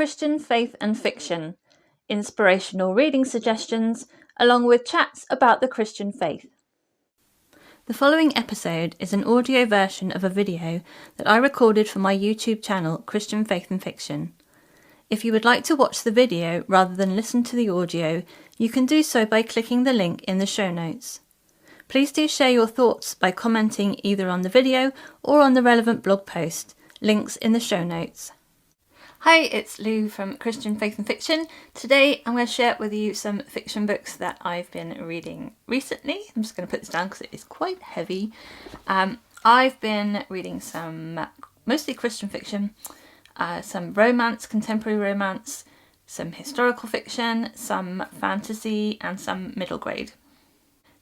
Christian faith and fiction, inspirational reading suggestions, along with chats about the Christian faith. The following episode is an audio version of a video that I recorded for my YouTube channel, Christian Faith and Fiction. If you would like to watch the video rather than listen to the audio, you can do so by clicking the link in the show notes. Please do share your thoughts by commenting either on the video or on the relevant blog post, links in the show notes. Hi, it's Lou from Christian Faith and Fiction. Today I'm going to share with you some fiction books that I've been reading recently. I'm just going to put this down because it is quite heavy. I've been reading some mostly Christian fiction, some romance, contemporary romance, some historical fiction, some fantasy and some middle grade.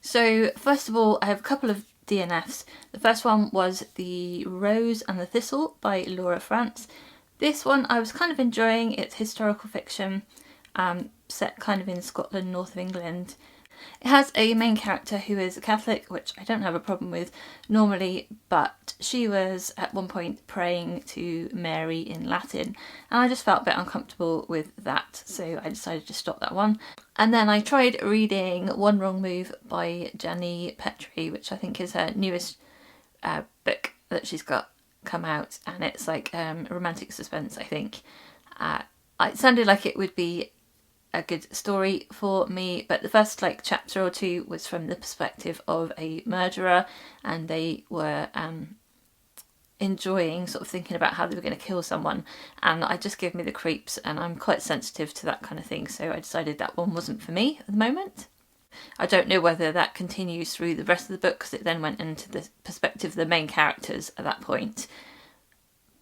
So first of all, I have a couple of DNFs. The first one was The Rose and the Thistle by Laura Frantz. This one I was kind of enjoying. It's historical fiction, set kind of in Scotland, north of England. It has a main character who is a Catholic, which I don't have a problem with normally, but she was at one point praying to Mary in Latin, and I just felt a bit uncomfortable with that, so I decided to stop that one. And then I tried reading One Wrong Move by Dani, Pettrey, which I think is her newest book that she's got come out, and it's like romantic suspense, I think. It sounded like it would be a good story for me, but the first chapter or two was from the perspective of a murderer, and they were enjoying sort of thinking about how they were going to kill someone, and it just gave me the creeps, and I'm quite sensitive to that kind of thing, so I decided that one wasn't for me at the moment. I don't know whether that continues through the rest of the book, because it then went into the perspective of the main characters at that point,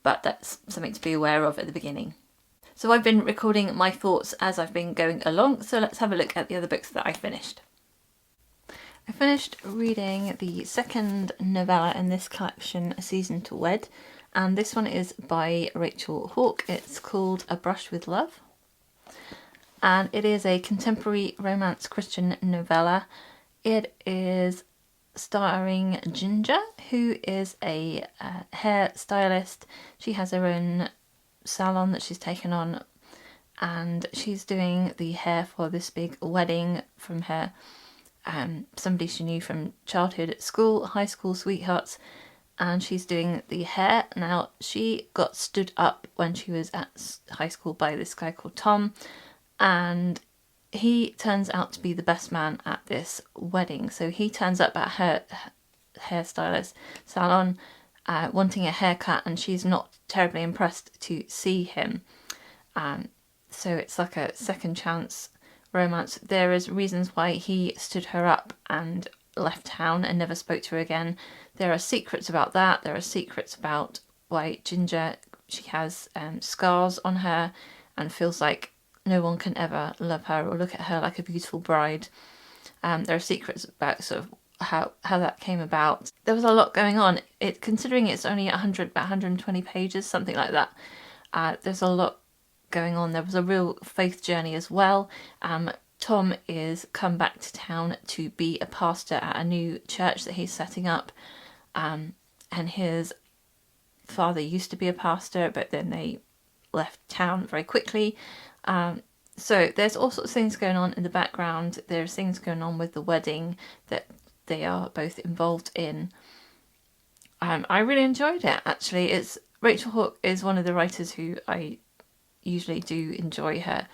but that's something to be aware of at the beginning. So I've been recording my thoughts as I've been going along, so let's have a look at the other books that I finished. I finished reading the second novella in this collection, A Season to Wed, and this one is by Rachel Hauck. It's called A Brush with Love, and it is a contemporary romance Christian novella. It is starring Ginger, who is a hair stylist. She has her own salon that she's taken on, and she's doing the hair for this big wedding from her somebody she knew from childhood at school, high school sweethearts, and she's doing the hair. Now, she got stood up when she was at high school by this guy called Tom, and he turns out to be the best man at this wedding. So he turns up at her hairstylist salon wanting a haircut, and she's not terribly impressed to see him. So it's like a second chance romance. There is reasons why he stood her up and left town and never spoke to her again. There are secrets about that. There are secrets about why Ginger, she has scars on her and feels like no one can ever love her or look at her like a beautiful bride. There are secrets about sort of how that came about. There was a lot going on. Considering it's only about 120 pages, something like that. There's a lot going on. There was a real faith journey as well. Tom is come back to town to be a pastor at a new church that he's setting up, and his father used to be a pastor, but then they left town very quickly. So there's all sorts of things going on in the background. There's things going on with the wedding that they are both involved in. I really enjoyed it, actually. Rachel Hauck is one of the writers who I usually do enjoy her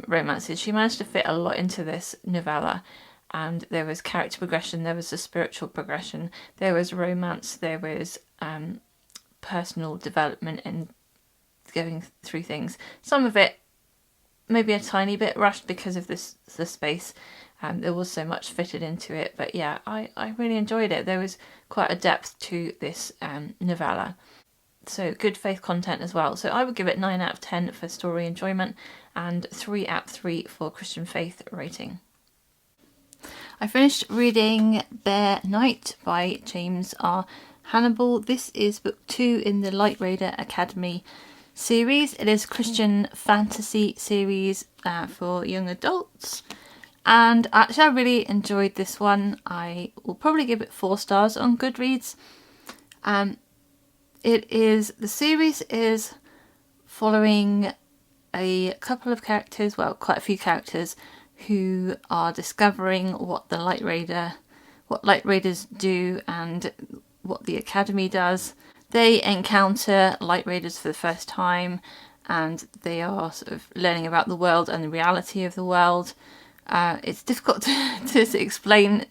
romances. She managed to fit a lot into this novella, and there was character progression, there was a spiritual progression, there was romance, there was personal development and going through things. Some of it maybe a tiny bit rushed because of the space. There was so much fitted into it, but yeah, I really enjoyed it. There was quite a depth to this novella. So good faith content as well. So I would give it 9 out of 10 for story enjoyment and 3 out of 3 for Christian faith rating. I finished reading Bear Night by James R. Hannibal. This is book 2 in the Light Raider Academy series. It is a Christian fantasy series for young adults. And actually I really enjoyed this one. I will probably give it 4 stars on Goodreads. The series is following a couple of characters, well, quite a few characters, who are discovering what Light Raiders do and what the Academy does. They encounter Light Raiders for the first time, and they are sort of learning about the world and the reality of the world. It's difficult to explain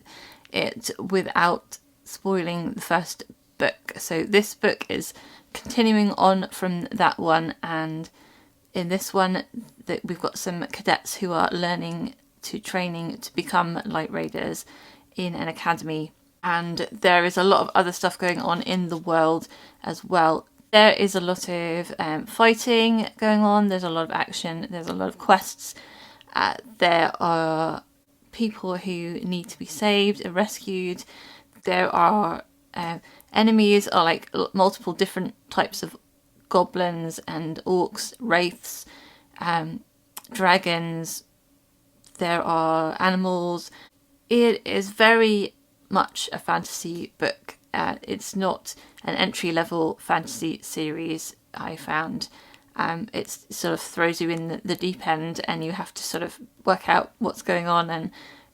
it without spoiling the first book. So this book is continuing on from that one, and in this one we've got some cadets who are training to become Light Raiders in an academy, and there is a lot of other stuff going on in the world as well. There is a lot of fighting going on, there's a lot of action, there's a lot of quests. There are people who need to be saved and rescued. There are enemies are like multiple different types of goblins and orcs, wraiths, dragons. There are animals. It is very much a fantasy book. It's not an entry-level fantasy series, I found. It sort of throws you in the deep end, and you have to sort of work out what's going on and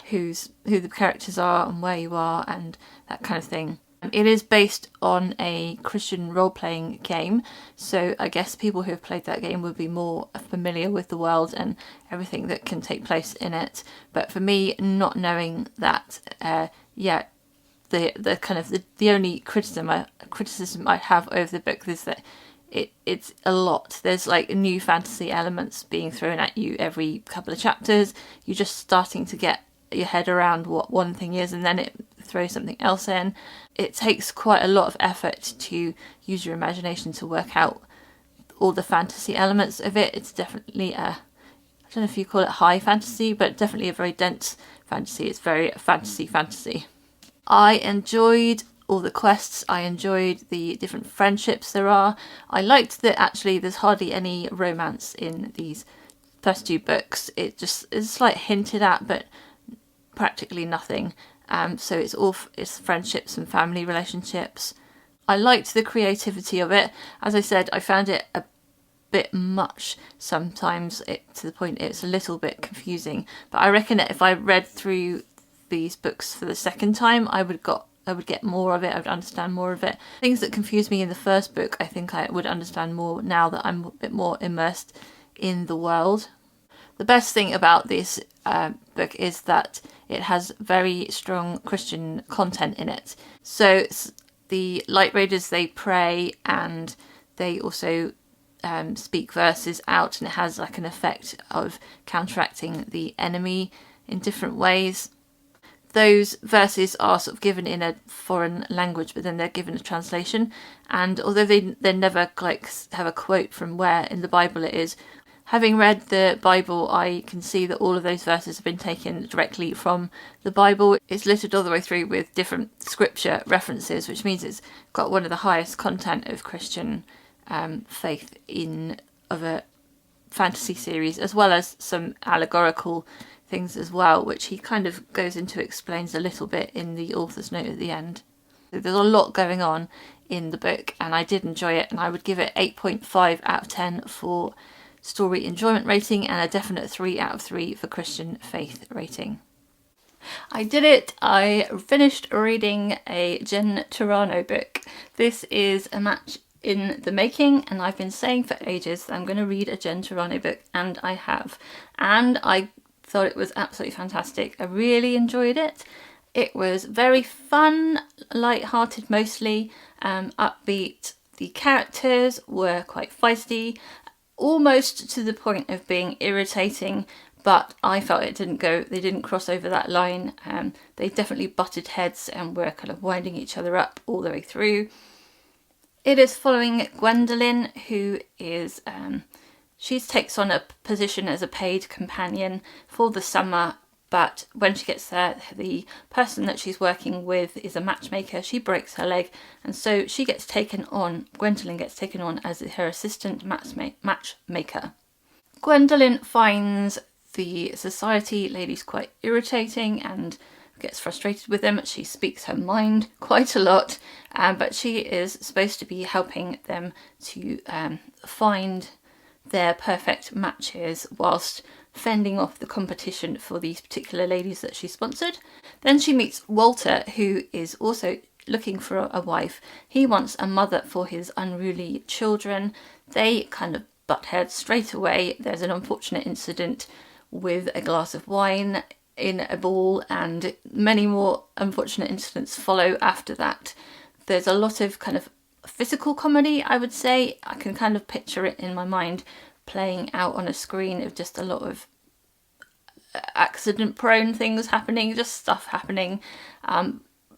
who the characters are and where you are and that kind of thing. It is based on a Christian role-playing game, so I guess people who have played that game would be more familiar with the world and everything that can take place in it. But for me, not knowing that, the kind of the only criticism I have over the book is that it's a lot. There's like new fantasy elements being thrown at you every couple of chapters. You're just starting to get your head around what one thing is, and then it throws something else in. It takes quite a lot of effort to use your imagination to work out all the fantasy elements of it. It's definitely I don't know if you call it high fantasy, but definitely a very dense fantasy. It's very fantasy. I enjoyed all the quests. I enjoyed the different friendships there are. I liked that actually there's hardly any romance in these first two books. It just is slight hinted at, but practically nothing. So it's friendships and family relationships. I liked the creativity of it. As I said, I found it a bit much sometimes, to the point it's a little bit confusing. But I reckon that if I read through these books for the second time, I would get more of it. I would understand more of it. Things that confused me in the first book, I think I would understand more now that I'm a bit more immersed in the world. The best thing about this book is that it has very strong Christian content in it. So the Light Raiders, they pray and they also speak verses out, and it has like an effect of counteracting the enemy in different ways. Those verses are sort of given in a foreign language, but then they're given a translation. And although they never like have a quote from where in the Bible it is, having read the Bible, I can see that all of those verses have been taken directly from the Bible. It's littered all the way through with different scripture references, which means it's got one of the highest content of Christian faith of a fantasy series, as well as some allegorical things as well, which he kind of goes into, explains a little bit in the author's note at the end. So there's a lot going on in the book, and I did enjoy it, and I would give it 8.5 out of 10 for story enjoyment rating, and a definite 3 out of 3 for Christian faith rating. I did it! I finished reading a Jen Turano book. This is a match in the making, and I've been saying for ages that I'm going to read a Jen Turano book, and I have. And I thought it was absolutely fantastic. I really enjoyed it. It was very fun, light-hearted mostly, upbeat. The characters were quite feisty, almost to the point of being irritating, but I felt they didn't cross over that line. They definitely butted heads and were kind of winding each other up all the way through. It is following Gwendolyn, who is she takes on a position as a paid companion for the summer, but when she gets there, the person that she's working with is a matchmaker. She breaks her leg, and so Gwendolyn gets taken on as her assistant matchmaker. Gwendolyn finds the society ladies quite irritating and gets frustrated with them. She speaks her mind quite a lot, but she is supposed to be helping them to find their perfect matches whilst fending off the competition for these particular ladies that she sponsored. Then she meets Walter, who is also looking for a wife. He wants a mother for his unruly children. They kind of butt heads straight away. There's an unfortunate incident with a glass of wine in a ball, and many more unfortunate incidents follow after that. There's a lot of kind of physical comedy, I would say. I can kind of picture it in my mind playing out on a screen of just a lot of accident prone things happening, just stuff happening.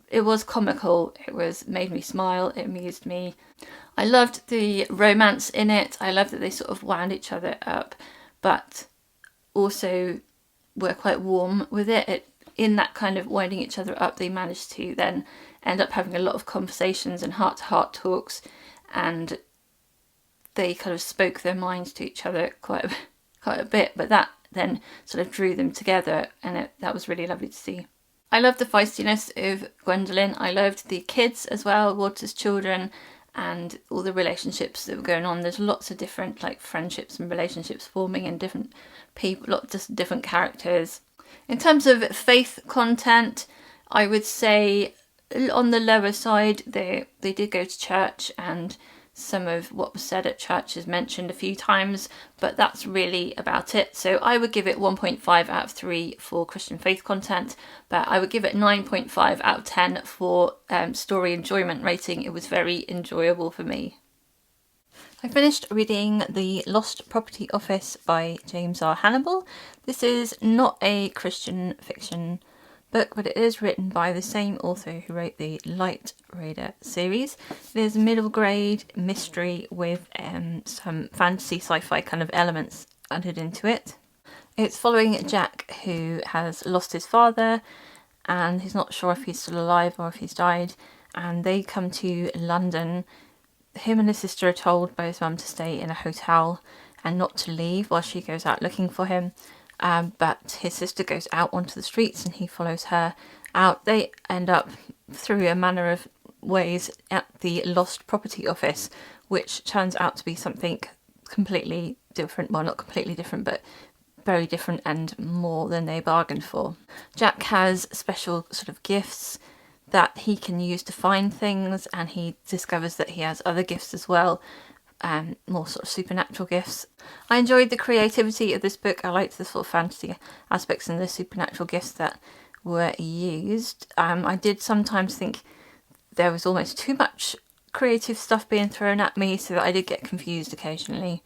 It was comical, made me smile, it amused me. I loved the romance in it. I loved that they sort of wound each other up, but also were quite warm with it. In that kind of winding each other up, they managed to then end up having a lot of conversations and heart-to-heart talks, and they kind of spoke their minds to each other quite a bit, but that then sort of drew them together, and that was really lovely to see. I loved the feistiness of Gwendolyn. I loved the kids as well, Walter's children, and all the relationships that were going on. There's lots of different like friendships and relationships forming in different people, lots of different characters. In terms of faith content, I would say on the lower side, they did go to church, and some of what was said at church is mentioned a few times, but that's really about it. So I would give it 1.5 out of 3 for Christian faith content, but I would give it 9.5 out of 10 for story enjoyment rating. It was very enjoyable for me. I finished reading The Lost Property Office by James R. Hannibal. This is not a Christian fiction book, but it is written by the same author who wrote the Light Raider series. There's middle grade mystery with some fantasy sci-fi kind of elements added into it. It's following Jack, who has lost his father and he's not sure if he's still alive or if he's died, and they come to London. Him and his sister are told by his mum to stay in a hotel and not to leave while she goes out looking for him. But his sister goes out onto the streets and he follows her out. They end up through a manner of ways at the Lost Property Office, which turns out to be something completely different. Well, not completely different, but very different and more than they bargained for. Jack has special sort of gifts that he can use to find things, and he discovers that he has other gifts as well. More sort of supernatural gifts. I enjoyed the creativity of this book. I liked the sort of fantasy aspects and the supernatural gifts that were used. I did sometimes think there was almost too much creative stuff being thrown at me, so that I did get confused occasionally.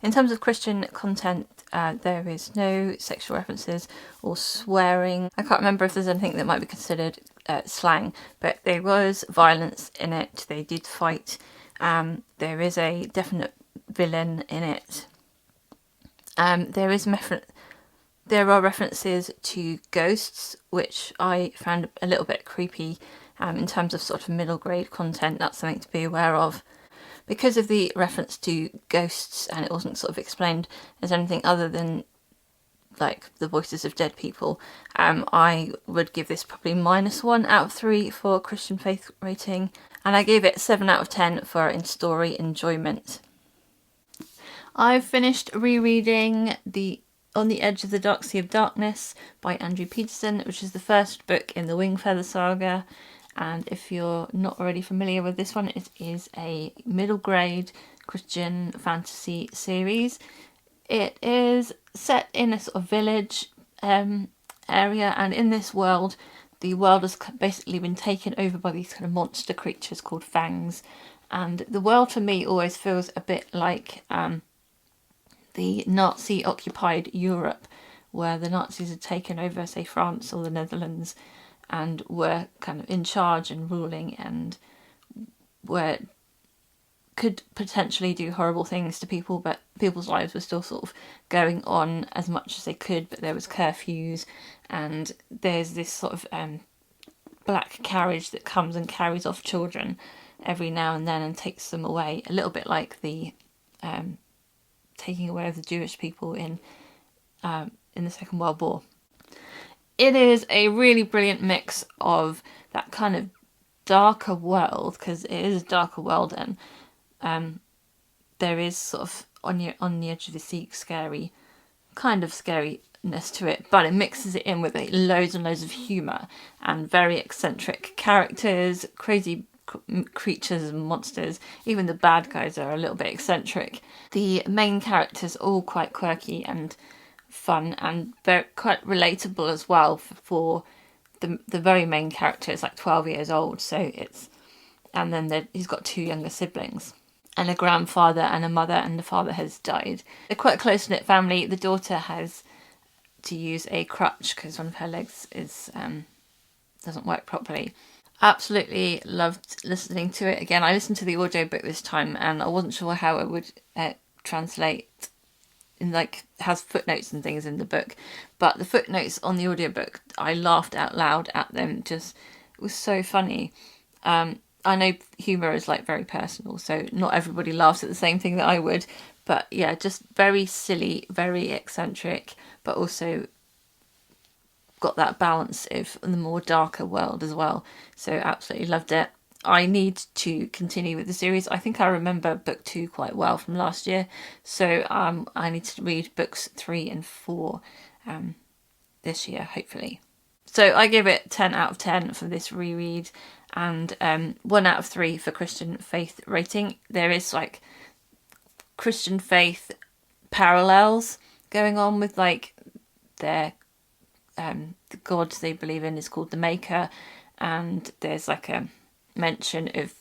In terms of Christian content, there is no sexual references or swearing. I can't remember if there's anything that might be considered slang, but there was violence in it. They did fight. There is a definite villain in it. There are references to ghosts, which I found a little bit creepy. In terms of sort of middle grade content, that's something to be aware of. Because of the reference to ghosts, and it wasn't sort of explained as anything other than like the voices of dead people, I would give this probably -1 out of 3 for Christian faith rating, and I gave it 7 out of 10 for in story enjoyment. I've finished rereading On the Edge of the Dark Sea of Darkness by Andrew Peterson, which is the first book in the Wingfeather saga. And if you're not already familiar with this one, it is a middle grade Christian fantasy series. It is set in a sort of village area, and in this world, the world has basically been taken over by these kind of monster creatures called fangs. And the world for me always feels a bit like the Nazi-occupied Europe, where the Nazis had taken over, say, France or the Netherlands, and were kind of in charge and ruling, and could potentially do horrible things to people, but people's lives were still sort of going on as much as they could, but there was curfews, and there's this sort of black carriage that comes and carries off children every now and then and takes them away, a little bit like the taking away of the Jewish people in the Second World War. It is a really brilliant mix of that kind of darker world, because it is a darker world, and there is sort of on the edge of the seat, scary, kind of scariness to it, but it mixes it in with loads and loads of humour and very eccentric characters, crazy creatures and monsters. Even the bad guys are a little bit eccentric. The main characters are all quite quirky and fun, and they're quite relatable as well for the very main character is like 12 years old, so it's, and then he's got 2 younger siblings and a grandfather and a mother, and the father has died. They're quite a close-knit family. The daughter has to use a crutch because one of her legs is doesn't work properly. Absolutely loved listening to it again. I listened to the audiobook this time and I wasn't sure how it would translate in, like, has footnotes and things in the book, but the footnotes on the audiobook, I laughed out loud at them. Just, it was so funny. I know humour is like very personal, so not everybody laughs at the same thing that I would, but yeah, just very silly, very eccentric, but also got that balance of the more darker world as well. So absolutely loved it. I need to continue with the series. I think I remember book 2 quite well from last year, so I need to read books 3 and 4 this year, hopefully. So I give it 10 out of 10 for this reread, and 1 out of 3 for Christian faith rating. There is like Christian faith parallels going on with like their the god they believe in is called the Maker, and there's like a mention of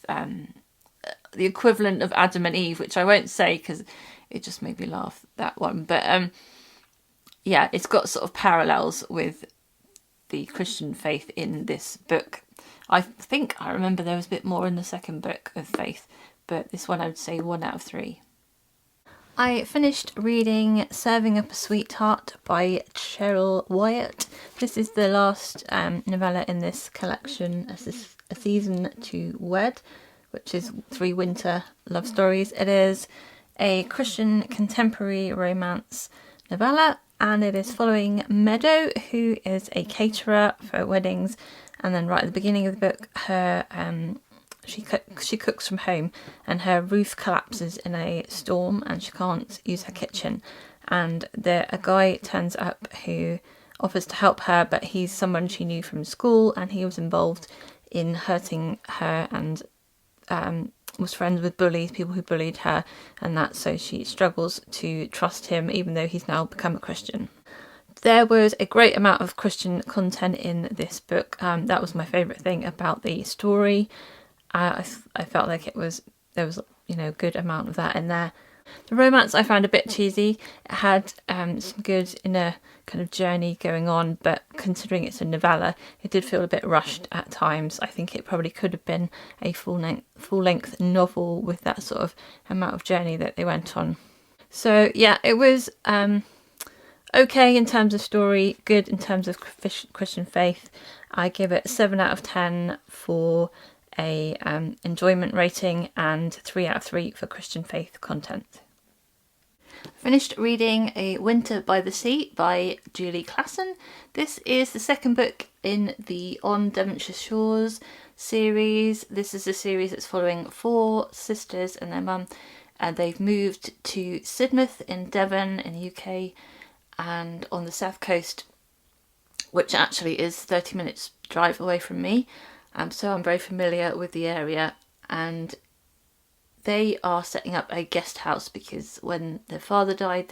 the equivalent of Adam and Eve, which I won't say because it just made me laugh, that one. But yeah, it's got sort of parallels with the Christian faith in this book. I think I remember there was a bit more in the second book of faith, but this one I would say 1 out of 3. I finished reading Serving Up a Sweetheart by Cheryl Wyatt. This is the last novella in this collection, A Season to Wed, which is 3 winter love stories. It is a Christian contemporary romance novella, and it is following Meadow, who is a caterer for weddings, and then right at the beginning of the book, her she cooks from home and her roof collapses in a storm and she can't use her kitchen, and a guy turns up who offers to help her, but he's someone she knew from school and he was involved in hurting her and was friends with bullies, people who bullied her and that, so she struggles to trust him even though he's now become a Christian. There was a great amount of Christian content in this book. That was my favourite thing about the story. I felt like there was a good amount of that in there. The romance I found a bit cheesy. It had some good inner kind of journey going on, but considering it's a novella, it did feel a bit rushed at times. I think it probably could have been a full-length novel with that sort of amount of journey that they went on. So yeah, it was okay in terms of story, good in terms of Christian faith. I give it 7 out of 10 for a enjoyment rating and 3 out of 3 for Christian faith content. I finished reading A Winter by the Sea by Julie Klassen. This is the second book in the On Devonshire Shores series. This is a series that's following 4 sisters and their mum, and they've moved to Sidmouth in Devon in the UK and on the south coast, which actually is 30 minutes drive away from me. So I'm very familiar with the area, and they are setting up a guest house because when their father died,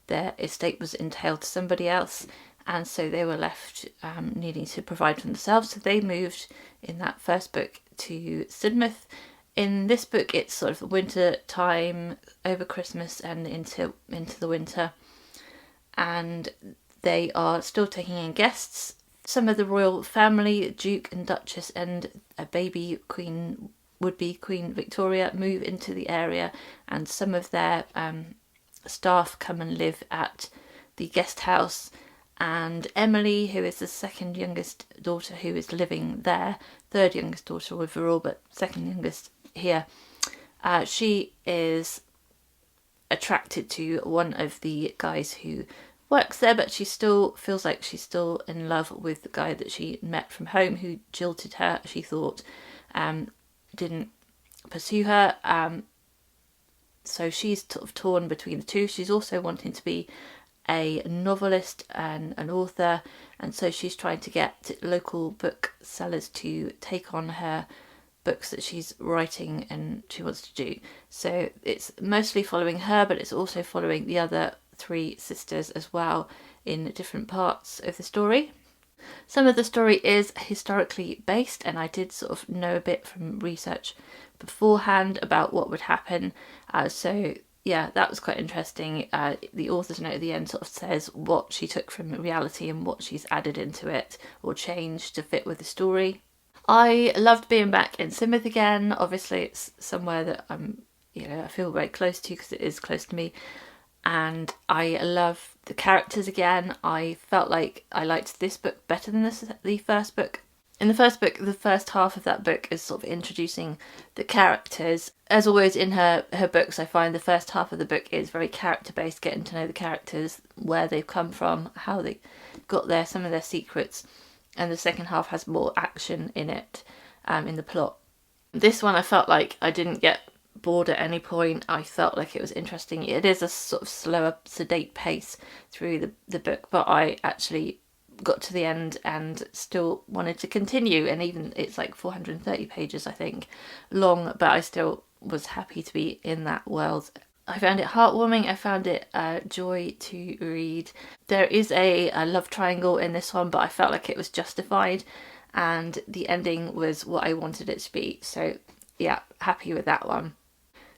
their estate was entailed to somebody else, and so they were left needing to provide for themselves. So they moved in that first book to Sidmouth. In this book, it's sort of winter time, over Christmas and into the winter, and they are still taking in guests. Some of the royal family, Duke and Duchess, and a baby queen, would-be Queen Victoria, move into the area, and some of their staff come and live at the guest house. And Emily, who is the second youngest daughter who is living there, third youngest daughter overall, but second youngest here, she is attracted to one of the guys who works there, but she still feels like she's still in love with the guy that she met from home, who jilted her, she thought, didn't pursue her. So she's sort of torn between the two. She's also wanting to be a novelist and an author, and so she's trying to get local booksellers to take on her books that she's writing and she wants to do. So it's mostly following her, but it's also following the other three sisters as well in different parts of the story. Some of the story is historically based, and I did sort of know a bit from research beforehand about what would happen. So yeah, that was quite interesting. The author's note at the end sort of says what she took from reality and what she's added into it or changed to fit with the story. I loved being back in Plymouth again. Obviously, it's somewhere that I feel very close to because it is close to me. And I love the characters again. I felt like I liked this book better than the first book. In the first book, the first half of that book is sort of introducing the characters. As always in her books, I find the first half of the book is very character-based, getting to know the characters, where they've come from, how they got there, some of their secrets. And the second half has more action in it, in the plot. This one I felt like I didn't get bored at any point. I felt like it was interesting. It is a sort of slower, sedate pace through the book, but I actually got to the end and still wanted to continue, and even it's like 430 pages I think long, but I still was happy to be in that world. I found it heartwarming. I found it a joy to read. There is a love triangle in this one, but I felt like it was justified and the ending was what I wanted it to be. So yeah, happy with that one.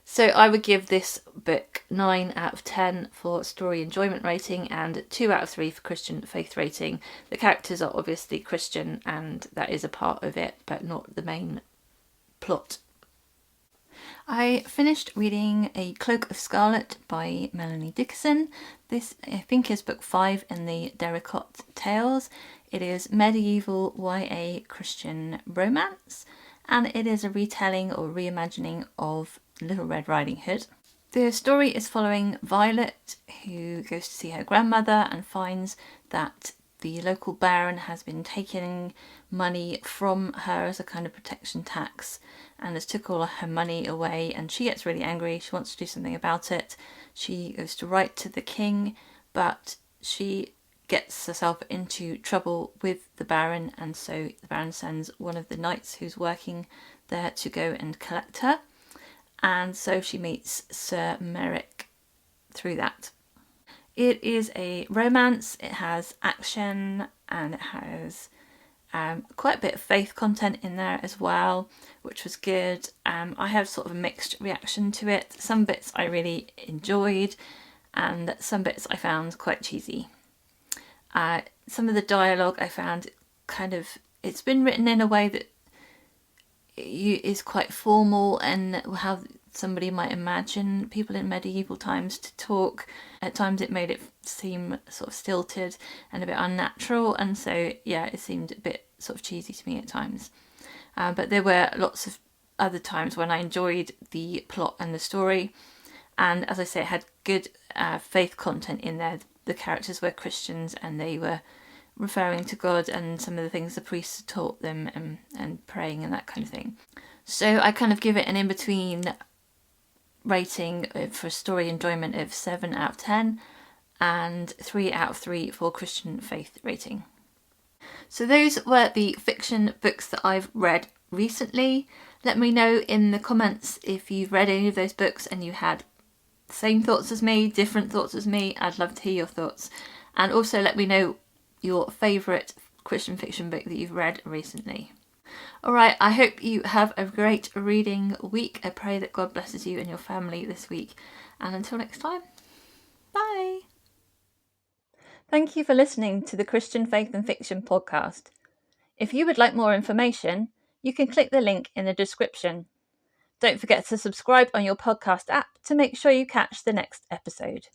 So I would give this book 9 out of 10 for story enjoyment rating and 2 out of 3 for Christian faith rating. The characters are obviously Christian and that is a part of it, but not the main plot. I finished reading A Cloak of Scarlet by Melanie Dickerson. This, I think, is book 5 in the Derricott Tales. It is medieval YA Christian romance, and it is a retelling or reimagining of Little Red Riding Hood. The story is following Violet, who goes to see her grandmother and finds that the local baron has been taking money from her as a kind of protection tax and has took all of her money away, and she gets really angry. She wants to do something about it. She goes to write to the king, but she gets herself into trouble with the baron, and so the baron sends one of the knights who's working there to go and collect her. And so she meets Sir Merrick through that. It is a romance. It has action and it has quite a bit of faith content in there as well, which was good. I have sort of a mixed reaction to it. Some bits I really enjoyed and some bits I found quite cheesy. Some of the dialogue I found it's been written in a way that is quite formal and how somebody might imagine people in medieval times to talk. At times it made it seem sort of stilted and a bit unnatural, and so yeah, it seemed a bit sort of cheesy to me at times. But there were lots of other times when I enjoyed the plot and the story, and as I say, it had good faith content in there. The characters were Christians and they were referring to God and some of the things the priests taught them and praying and that kind of thing. So I kind of give it an in-between rating for story enjoyment of 7 out of 10 and 3 out of 3 for Christian faith rating. So those were the fiction books that I've read recently. Let me know in the comments if you've read any of those books and you had the same thoughts as me, different thoughts as me. I'd love to hear your thoughts. And also let me know your favourite Christian fiction book that you've read recently. Alright, I hope you have a great reading week. I pray that God blesses you and your family this week. And until next time, bye! Thank you for listening to the Christian Faith and Fiction podcast. If you would like more information, you can click the link in the description. Don't forget to subscribe on your podcast app to make sure you catch the next episode.